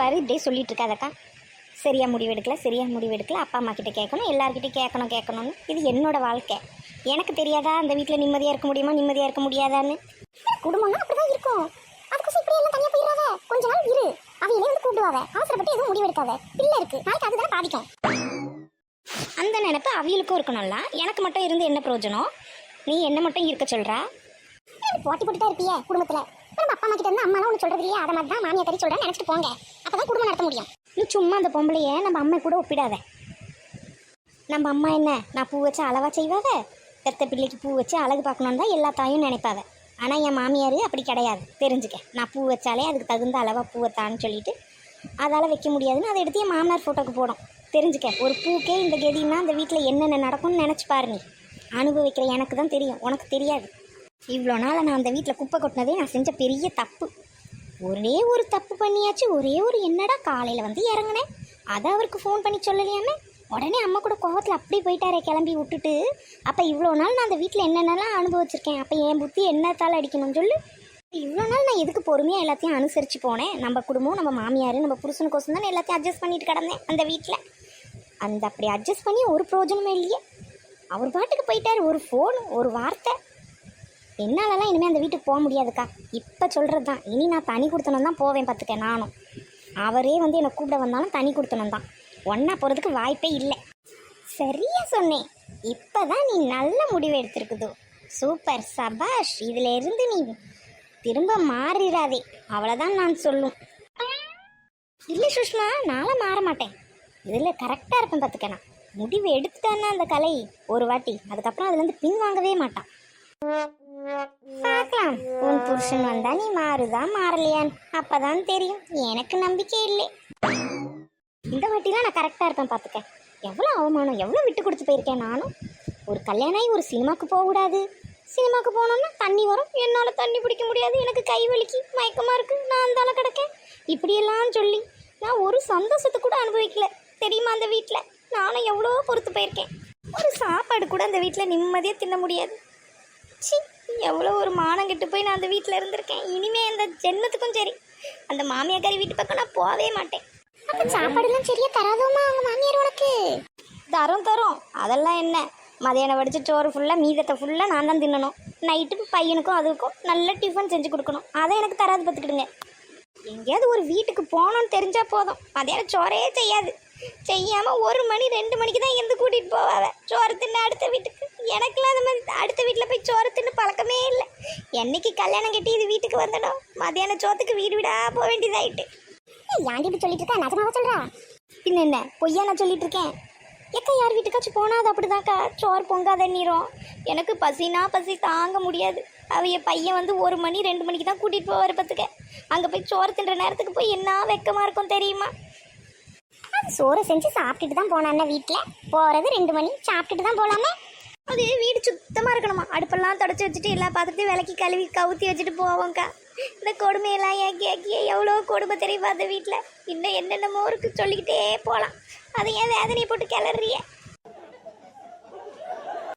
பாரு இப்படியே சொல்லிட்டு இருக்காதக்கா. சரியா முடிவெடுக்கல அப்பா அம்மா கிட்ட கேட்கணும், எல்லாருக்கிட்டையும் கேட்கணும்னு. இது என்னோட வாழ்க்கை. எனக்கு தெரியாதா அந்த வீட்டில் நிம்மதியாக இருக்க முடியுமா, நிம்மதியாக இருக்க முடியாதான்னு? குடும்பம்னா அப்படிதான் இருக்கும். அதுக்கு இப்படி எல்லாம் தனியாக போயிடாத, கொஞ்ச நாள் இரு. அவையிலே வந்து கூப்பிடுவாங்க. அவசரப்பட்டு எதுவும் முடிவெடுக்காத. பிள்ளை இருக்கு, நாளைக்கு அதுதான் பாதிக்கும். அந்த நினைப்பு அவியலுக்கும் இருக்கணும்ல. எனக்கு மட்டும் இருந்து என்ன பிரயோஜனம்? நீ என்ன மட்டும் இருக்க சொல்றா? போட்டி போட்டுட்டா இருப்பியே குடும்பத்தில். நம்ம அப்பா அம்மா கிட்ட இருந்து அம்மாலாம் ஒன்று சொல்றது இல்லையா, அதை மாதிரி தான் மாமியா கறி சொல்கிறேன் நினச்சிட்டு போங்க. அப்பதான் குடும்பம் நடத்த முடியும். நீ சும்மா அந்த பொம்பளைய நம்ம அம்மா கூட ஒப்பிடாத. நம்ம அம்மா என்ன நான் பூ வச்சு அளவா செய்வாத? பெத்த பிள்ளைக்கு பூ வச்சு அழகு பார்க்கணுன்னு தான் எல்லா தாயும் நினைப்பாத. ஆனால் என் மாமியார் அப்படி கிடையாது, தெரிஞ்சுக்க. நான் பூ வச்சாலே அதுக்கு தகுந்த அளவாக பூவைத்தான்னு சொல்லிட்டு அதால் வைக்க முடியாதுன்னு அதை எடுத்து என் மாமனார் ஃபோட்டோக்கு போடும். தெரிஞ்சுக்க, ஒரு பூக்கே இந்த கெதின்னா அந்த வீட்டில் என்னென்ன நடக்கும்னு நினச்சி பாரு. நீ அனுபவிக்கிற எனக்கு தான் தெரியும், உனக்கு தெரியாது. இவ்வளோ நாள் நான் அந்த வீட்டில் குப்பை கொட்டினதே நான் செஞ்ச பெரிய தப்பு. ஒரே ஒரு தப்பு பண்ணியாச்சு. ஒரே ஒரு என்னடா காலையில் வந்து இறங்கினேன், அதை அவருக்கு ஃபோன் பண்ணி சொல்லலையான்னு உடனே அம்மா கூட கோவத்தில் அப்படி போயிட்டாரே கிளம்பி விட்டுட்டு. அப்போ இவ்வளோ நாள் நான் அந்த வீட்டில் என்னென்னலாம் அனுபவிச்சிருக்கேன். அப்போ என் புத்தி என்னத்தால் அடிக்கணும்னு சொல்லு. இவ்வளோ நாள் நான் எதுக்கு பொறுமையாக எல்லாத்தையும் அனுசரித்து போனேன்? நம்ம குடும்பம், நம்ம மாமியார், நம்ம புருஷனுக்கோசம் தான் எல்லாத்தையும் அட்ஜஸ்ட் பண்ணிட்டு கிடந்தேன் அந்த வீட்டில். அந்த அப்படி அட்ஜஸ்ட் பண்ணி ஒரு பிரயோஜனமே இல்லையே. அவர் பாட்டுக்கு போயிட்டார். ஒரு ஃபோன், ஒரு வார்த்தை. என்னாலலாம் இனிமேல் அந்த வீட்டுக்கு போக முடியாதுக்கா. இப்போ சொல்கிறது தான். இனி நான் தனி கொடுத்தனும் தான் போவேன் பார்த்துக்க. நானும் அவரே வந்து என்னை கூப்பிட வந்தாலும் தனி கொடுத்தனும் தான். ஒன்றா போகிறதுக்கு வாய்ப்பே இல்லை. சரியா சொன்னேன். இப்போ தான் நீ நல்ல முடிவு எடுத்திருக்குதோ. சூப்பர், சபாஷ். இதில் இருந்து நீ திரும்ப மாறிடாதே, அவ்வளோதான் நான் சொல்லும். இல்லை சுஷ்மா, நானும் மாற மாட்டேன். இதில் கரெக்டாக இருப்பேன் பார்த்துக்க. நான் முடிவு எடுத்துட்டான்னா அந்த கலை ஒரு வாட்டி, அதுக்கப்புறம் அதுலேருந்து பின் வாங்கவே மாட்டான். பார்க்கலாம், உன் புருஷன் வந்தா நீ மாறுதா மாறலையான்னு அப்பதான் தெரியும். எனக்கு நம்பிக்கை இல்லை. இந்த வாட்டிலாம் நான் கரெக்டாக இருப்பேன் பார்த்துக்க. எவ்வளோ அவமானம், எவ்வளோ விட்டு கொடுத்து போயிருக்கேன் நானும். ஒரு கல்யாணம் ஆகி ஒரு சினிமாவுக்கு போகக்கூடாது. சினிமாவுக்கு போனோன்னா தண்ணி வரும், என்னால் தண்ணி பிடிக்க முடியாது, எனக்கு கை வலிக்கு மயக்கமாக இருக்குது, நான் அந்தால கிடக்கேன், இப்படியெல்லாம் சொல்லி நான் ஒரு சந்தோஷத்தை கூட அனுபவிக்கல தெரியுமா அந்த வீட்டில். நானும் எவ்வளோ பொறுத்து போயிருக்கேன். ஒரு சாப்பாடு கூட அந்த வீட்டில் நிம்மதியாக தின்ன முடியாது. சி, எவ்வளோ ஒரு மானம் கெட்டு போய் நான் அந்த வீட்டில் இருந்திருக்கேன். இனிமேல் அந்த ஜென்மத்துக்கும் சரி அந்த மாமியாக்காரி வீட்டு பக்கம் நான் போகவே மாட்டேன். அப்போ சாப்பாடுலாம் சரியாக தராதோமா அவங்க மாமியார் உனக்கு? தரும். அதெல்லாம் என்ன, மதியானம் வடித்த சோறு ஃபுல்லாக மீதத்தை ஃபுல்லாக நான் தான் தின்னணும். நைட்டு பையனுக்கும் அதுக்கும் நல்ல டிஃபன் செஞ்சு கொடுக்கணும். அதை எனக்கு தராது பார்த்துக்கிடுங்க. எங்கேயாவது ஒரு வீட்டுக்கு போகணுன்னு தெரிஞ்சால் போதும், மதியானம் சோறே செய்யாமல் 1 மணி 2 மணிக்கு தான் எந்த கூட்டிகிட்டு போவாங்க சோறு தின்னு அடுத்த வீட்டுக்கு. எனக்குலாம் அந்த மாதிரி அடுத்த வீட்டில் போய் சோறு தின்னு பழக்கமே இல்லை. என்னைக்கு கல்யாணம் கட்டி இது வீட்டுக்கு வந்துடும், மதியானம் சோத்துக்கு வீடு வீடாக போக வேண்டியதாயிட்டு. ஏன் இப்படி சொல்லிட்டு இருக்கா? நிஜமாவா சொல்கிறா? பின்ன என்ன பொய்யா நான் சொல்லிட்டு இருக்கேன்? எக்கா யார் வீட்டுக்காச்சும் போனால் அது அப்படிதான்க்கா, சோறு பொங்காத நீரும். எனக்கு பசி தாங்க முடியாது. அவைய பையன் வந்து 1 மணி 2 மணிக்கு தான் கூட்டிகிட்டு போவார் பார்த்துக்க. அங்கே போய் சோறு தின்ற நேரத்துக்கு போய் என்ன வெக்கமாக இருக்கும் தெரியுமா? அது சோறை செஞ்சு சாப்பிட்டுட்டு தான் போனான்னா வீட்டில் போகிறது 2 மணி, சாப்பிட்டுட்டு தான் போகலாமே. அது வீடு சுத்தமாக இருக்கணுமா, அடுப்பெல்லாம் தொடச்சி வச்சுட்டு எல்லா பாத்திரத்தையும் விளக்கி கழுவி கவுத்தி வச்சுட்டு போவோங்க்கா. இந்த கொடுமையெல்லாம் ஏக்கி எவ்வளோ கொடுமை தெரியுமா அந்த வீட்டில். இன்னும் என்னென்னமோ இருக்கு, சொல்லிக்கிட்டே போகலாம். அதை ஏன் வேதனையை போட்டு கிளறிய?